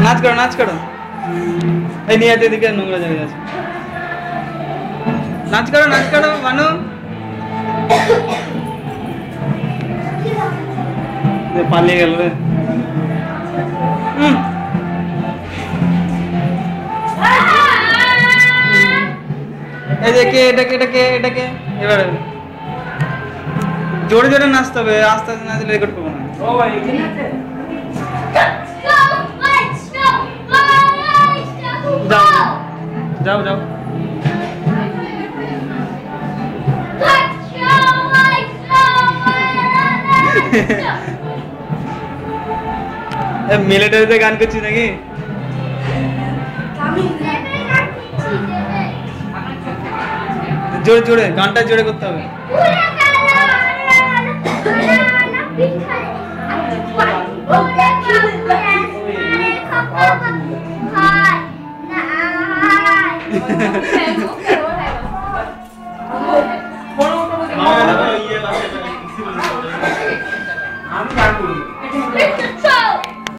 নাচ করো এই নিয়ে এদিকে নোংরা জায়গা আছে নাচ করো মানু পালিয়ে গেল রে এই দেখে এটাকে এবারে জোরে জোরে নাচতে হবে আস্তে আস্তে নাচলে রেকর্ড করবো না ও ভাই যাও মিলিটারিতে গান করছিস নাকি জোরে গানটা জোরে করতে হবে